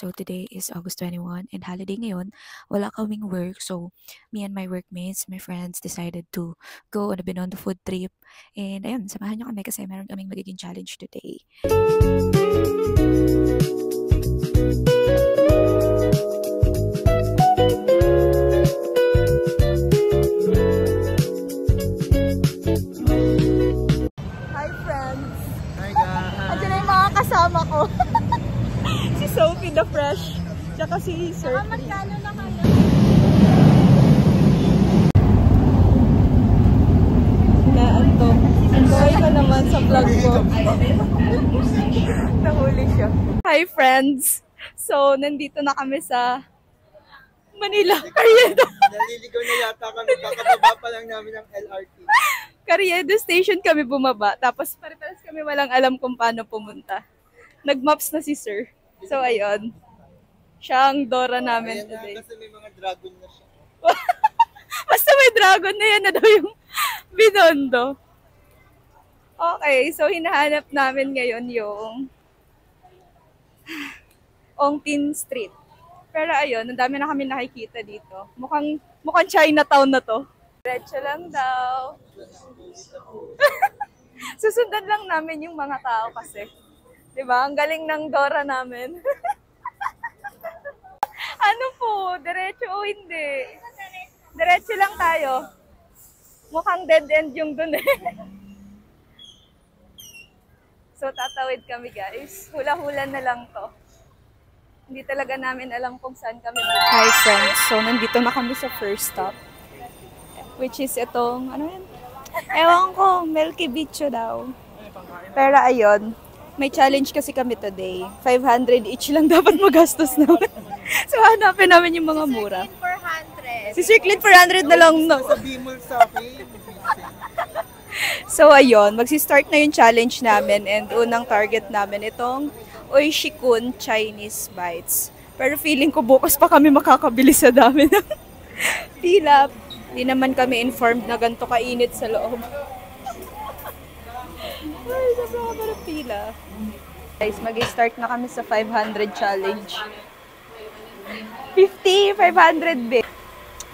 So today is August 21 and holiday ngayon. Wala kaming work. So me and my workmates, my friends decided to go on a Binondo food trip. And ayun, samahan nyo kami kasi meron kaming magiging challenge today. Hi friends! Hi guys! Andiyan na yung mga kasama ko. Si Sophie the Fresh, tsaka si Sir. Magkano na kayo? Naantok. Buhay ka naman sa vlog ko. Nahuli siya. Hi friends! So, nandito na kami sa Manila. Carriedo. Naliligaw na yata kami. Kakababa pa lang namin ng LRT. Carriedo Station kami bumaba. Tapos pare-pares kami walang alam kung paano pumunta. Nag-maps na si Sir. So, ayun. Siya ang Dora namin today. Kasi may mga dragon na siya. Basta may dragon na yan na daw yung Binondo. Okay, so hinahanap namin ngayon yung Ongtin Street. Pero ayun, ang dami na kami nakikita dito. Mukhang Chinatown na to. Diretso lang daw. Susundan lang namin yung mga tao kasi. Diba? Ang galing ng Dora namin. Ano po? Diretso o hindi? Diretso lang tayo. Mukhang dead end yung dun eh. So, tatawid kami guys. Hula-hula na lang to. Hindi talaga namin alam kung saan kami. Hi friends. So, nandito na kami sa first stop. Which is itong, ano yan? Ewan ko, Milky Beach daw. Pero ayun, may challenge kasi kami today. 500 each lang dapat magastos naman. So, hanapin namin yung mga mura. Si Circlin 400 na lang, no? Sabi mo sa akin. So, ayun, magsistart na yung challenge namin and unang target namin itong Oishikun Chinese Bites. Pero feeling ko bukas pa kami makakabili sa dami ng pila. Hindi naman kami informed na ganito kainit sa loob. Ay, sobrang ka ng pila. Guys, mag-start na kami sa 500 challenge. 50, 500 bit.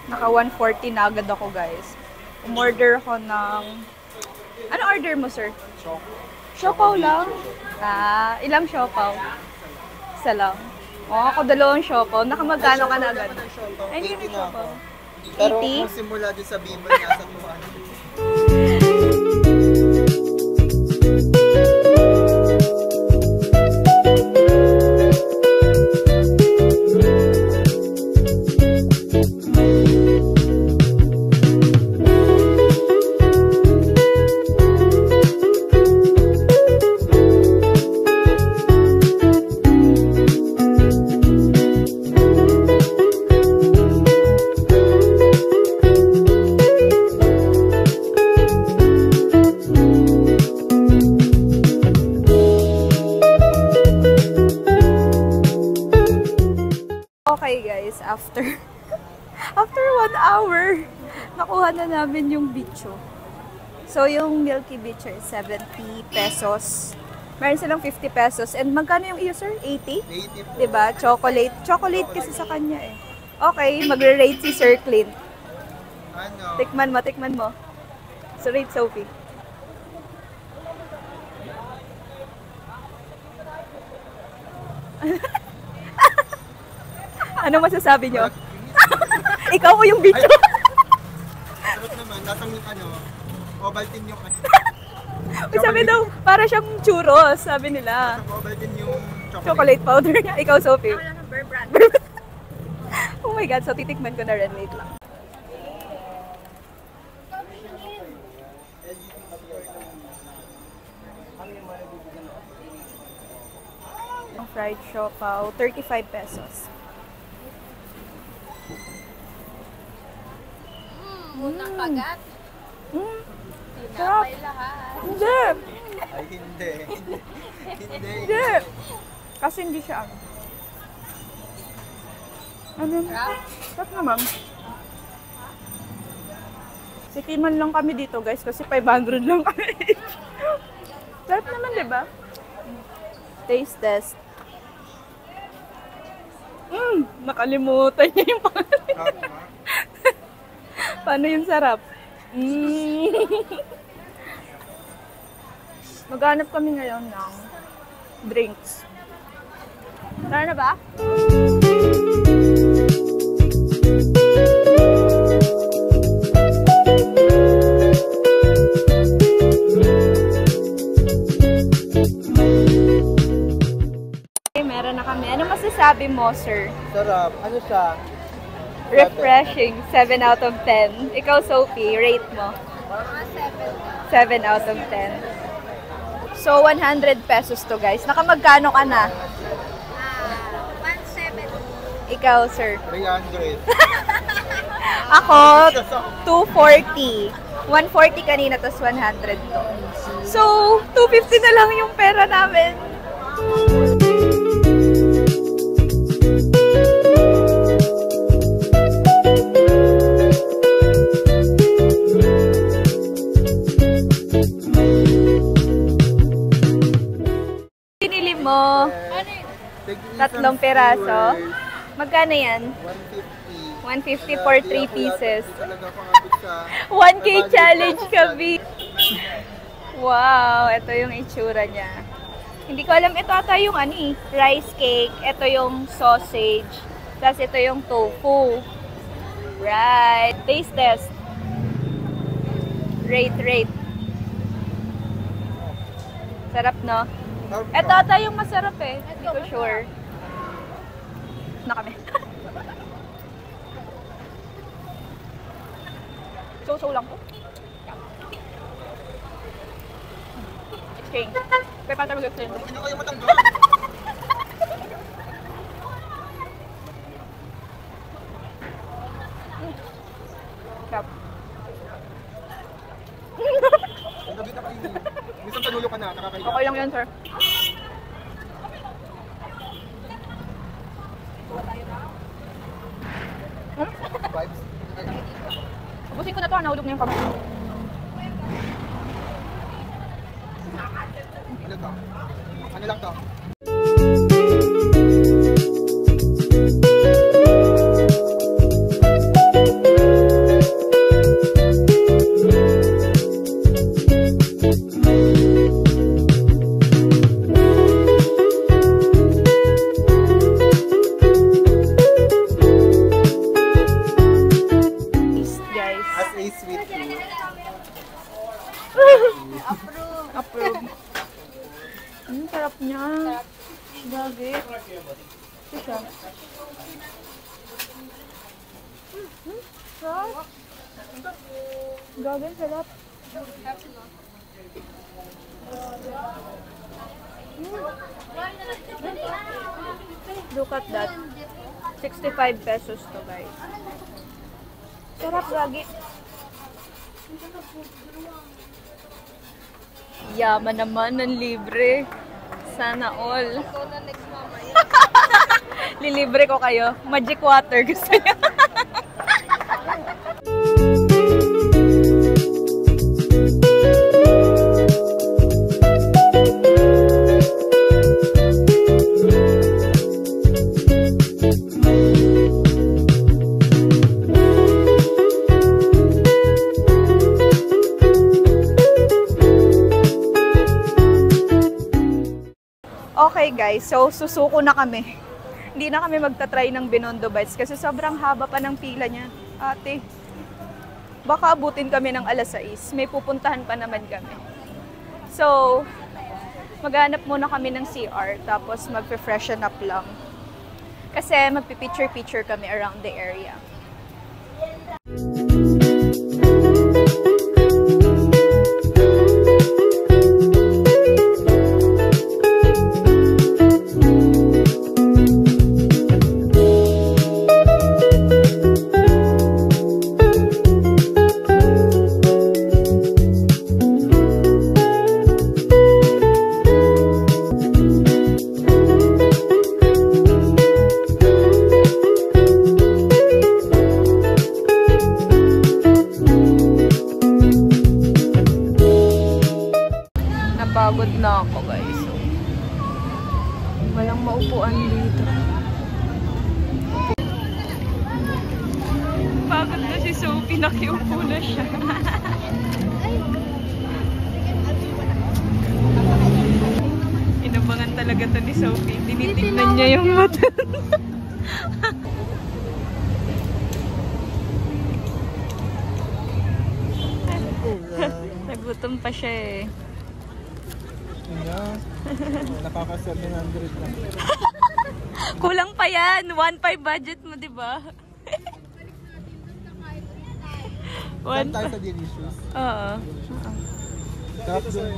Naka 140 na agad ako, guys. Umorder ko ng... Ano order mo, sir? Siopaw lang? Ah, ilang siopaw? Isa lang. Oh, ako 2 siopaw. Nakamagkano ka na agad? Ay, hindi na siopaw. Pero 80? kung simula doon sa Bimol, nasa 200. Okay guys, after 1 hour, nakuha na namin yung bicho. So yung Milky Bicho is 70 pesos. Meron silang 50 pesos. And magkano yung iyo, sir? 80? 80 po. Diba? Chocolate. Chocolate kasi sa kanya eh. Okay, magre-rate si Sir Clint. Ano? Tikman mo. So rate Sophie. Ano masasabi nyo? Ikaw o yung bicho? Sarap naman. Lasang ano, Ovaltine yung ano. Sabi daw, para siyang churros, sabi nila. Lasang Ovaltine yung Chocolate powder niya. Ikaw, Sophie. Wala ng Bear Brand. Oh my God, so titikman ko na rin. Wait lang. Ang fried siopaw, 35 pesos. Unang kagat. Sarap. Tinapay lahat. Hindi. Ay, hindi. Hindi. Hindi. Kasi hindi siya ano? Sarap naman. Sikiman lang kami dito guys kasi 500 lang kami. Sarap naman, di ba? Taste test. Nakalimutan niya yung pangalan. Paano yung sarap? Maghanap kami ngayon ng drinks. Tara na ba? Okay, meron na kami. Ano masasabi mo, sir? Sarap. Ano siya? Refreshing. 7 out of 10. Ikaw, Sophie, rate mo? 7 out of 10. So, 100 pesos to, guys. Nakamagkano ka na? 170. Ikaw, sir? 300. Ako, 240. 140 kanina, tapos 100 to. So, 250 na lang yung pera namin. Pinili mo tatlong peraso. Magkano yan? 150 for 3 pieces. 1K challenge kami. Wow, ito yung itsura niya. Hindi ko alam, ito ata yung rice cake. Ito yung sausage. Tapos ito yung tofu. Right. Taste test. Rate. Sarap, no? Ito ata yung masarap eh. Hindi ko sure. Na kami. So lang po. Exchange. Kaya pa tayo mag-exchange. Ano kayo matanggal? Sarap. Ang gabi na kayo. Minsan tanulo ka na, nakakahiya. Okay lang yan, sir. Vibes. Ubusin ko na to, nahulog na yung kamay. Ano to? Ano lang to? As a sweet tea. Approve. Sarap niya. Gagi. Ito siya. Sarap. Gagi, sarap. Look at that. 65 pesos to, guys. Sarap, gagi. Yaman naman ng libre. Sana all. Lilibre ko kayo. Magic water gusto niya. Okay guys, so susuko na kami. Hindi na kami magta-try ng Binondo Bites kasi sobrang haba pa ng pila niya. Ate, baka abutin kami ng alas 6. May pupuntahan pa naman kami. So, maghanap muna kami ng CR tapos magpe-freshen up lang. Kasi magpi-picture-picture kami around the area. Napagod na ako guys. So, walang maupuan dito. Napagod na si Sophie, nakiupo na siya. Inabangan talaga to ni Sophie. Tinitignan niya yung mata. Nagutom pa siya eh. Nakaka-700 lang. Kulang pa yan. 1.5 budget mo, di ba? Saan tayo sa Delicious? Oo. Sarap dun.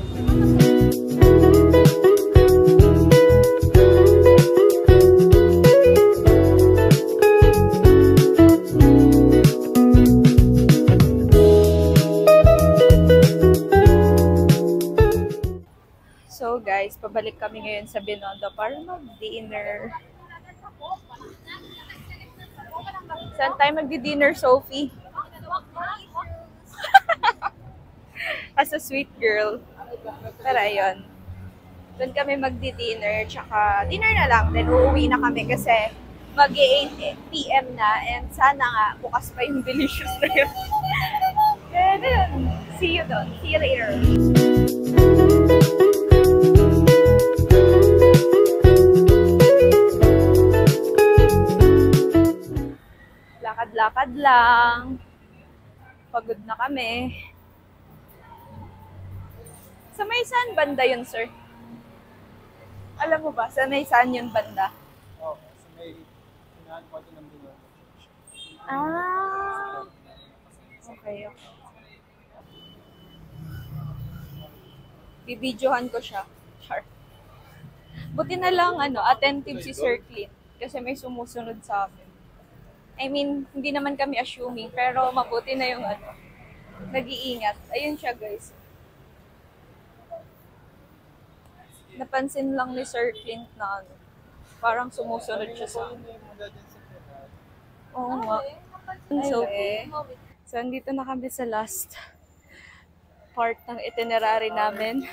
So guys, pabalik kami ngayon sa Binondo para mag-dinner. Saan tayo magdi-dinner, Sophie? As a sweet girl. Pero ayun. Doon kami magdi-dinner. Tsaka dinner na lang. Then uuwi na kami kasi mag-8 PM na. And sana nga, bukas pa yung delicious na yun. And then, see you doon. See you later. Lakad-lakad lang. Pagod na kami. Sa may saan banda yun, sir? Alam mo ba, sa may saan yun banda? Oo, sa may hinahan ko ng Binondo. Ah. Okay. Bibidyohan ko siya. Char. Buti na lang, attentive si Sir Clint. Kasi may sumusunod sa amin. I mean, hindi naman kami assuming, pero mabuti na yung nag-iingat. Ayun siya, guys. Napansin lang ni Sir Clint na parang sumusunod siya sa amin. Oo nga. So, so, andito na kami sa last part ng itinerary namin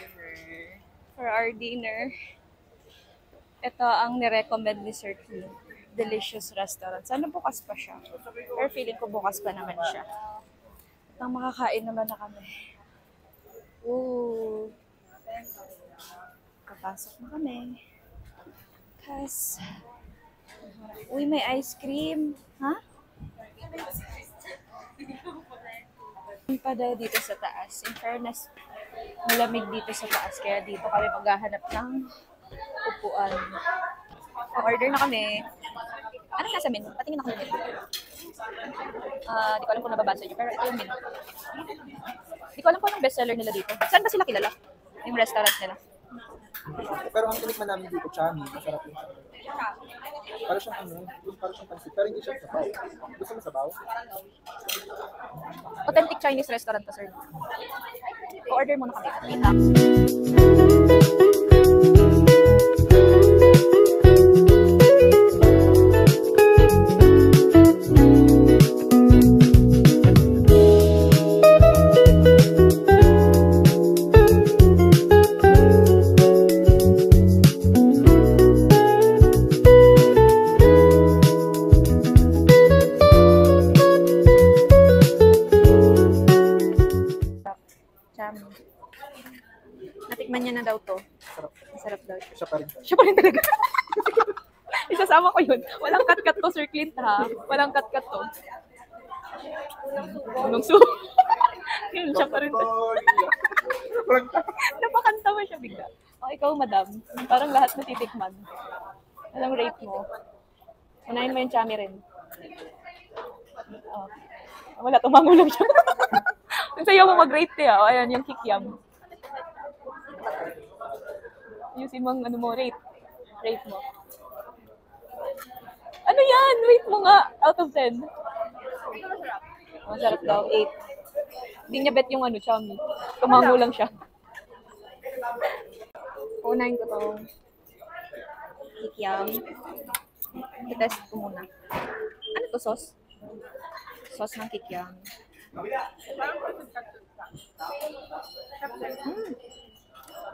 for our dinner. Ito ang nirecommend ni Sir Clint. Delicious restaurant. Sana bukas pa siya. Pero feeling ko bukas pa naman siya. At nang makakain naman na kami. Ooh. Kapasok na kami. Kasi, uy, may ice cream. Ha? Pa daw dito sa taas. In fairness, malamig dito sa taas. Kaya dito kami maghahanap ng upuan. Order na kami. Anong nasa menu? Patingin ako ng menu. Di ko alam kung nababasa nyo, pero ito yung menu. Di ko alam kung anong bestseller nila dito. Saan ba sila kilala? Yung restaurant nila. Pero ang tinikman namin dito, chami. Masarap yung chami. Para siyang para siyang pansit. Pero hindi siya sabaw. Gusto mo sabaw? Authentic Chinese restaurant to, sir. O-order muna kami. Wait lang. Natikman niya na daw to. Masarap daw. Siya pa rin. Siya pa rin talaga. Isasama ko yun. Walang cut-cut to, Sir Clint, ha? Walang cut-cut to. Anong so? Yun, siya pa rin. Napakanta mo siya bigla. O, ikaw, madam. Parang lahat natitikman. Anong rate mo? Unahin mo yung chami rin. Oh. Wala, tumango lang siya. Ang sayo mo mag-rate niya. O, ayan, yung kikiam. Yung mong rate. Rate mo. Ano yan? Rate mo nga. Out of 10. Masarap daw. 8. Hindi niya bet yung chami. Tumango lang siya. Unahin ko tong kikiam. I-test ko muna. Ano to, sauce? Sauce ng kikiam.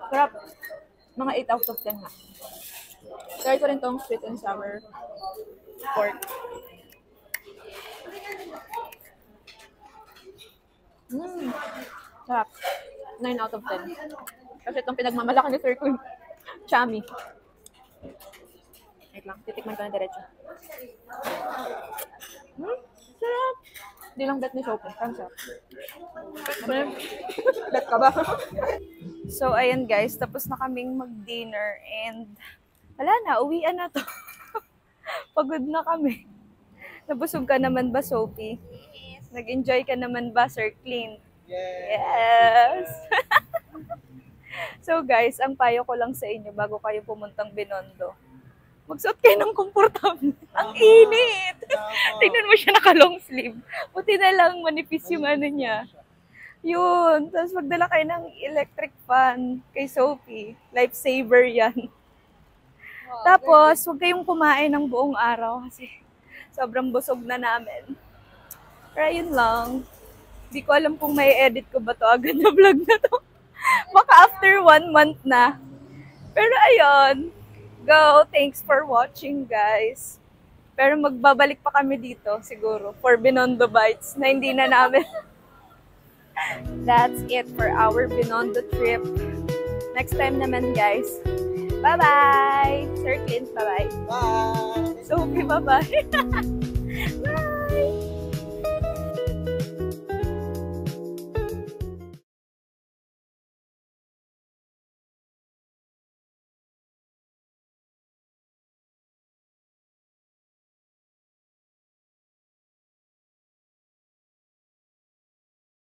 Sarap. Mga 8 out of 10 nga. Try ko rin tong sweet and sour pork. Sarap. 9 out of 10. Kasi itong pinagmamalaki ni Sir Kun. Chami. Wait lang, titikman ko na diretso. Sarap. Hindi lang bet ni Sophie. Ang sarap. Bet ka ba? So, ayan guys. Tapos na kaming mag-dinner and wala na, uwian na to. Pagod na kami. Nabusog ka naman ba, Sophie? Yes. Nag-enjoy ka naman ba, Sir Clint? Yes! So guys, ang payo ko lang sa inyo bago kayo pumuntang Binondo, magsuot kayo ng komportable. Ang init! Tingnan mo siya naka-long sleeve. Buti na lang manipis yung ano niya. Yun. Tapos magdala kayo ng electric fan kay Sophie. Lifesaver yan. Tapos, huwag kayong kumain ng buong araw kasi sobrang busog na namin. Pero yun lang. Hindi ko alam kung may edit ko ba to agad na vlog na to. Baka after 1 month na. Pero ayun. Go. Thanks for watching, guys. Pero magbabalik pa kami dito, siguro, for Binondo Bites na hindi na namin. That's it for our Binondo trip. Next time naman, guys. Bye-bye! Sir Clint, bye-bye. Bye! Sophie, bye-bye.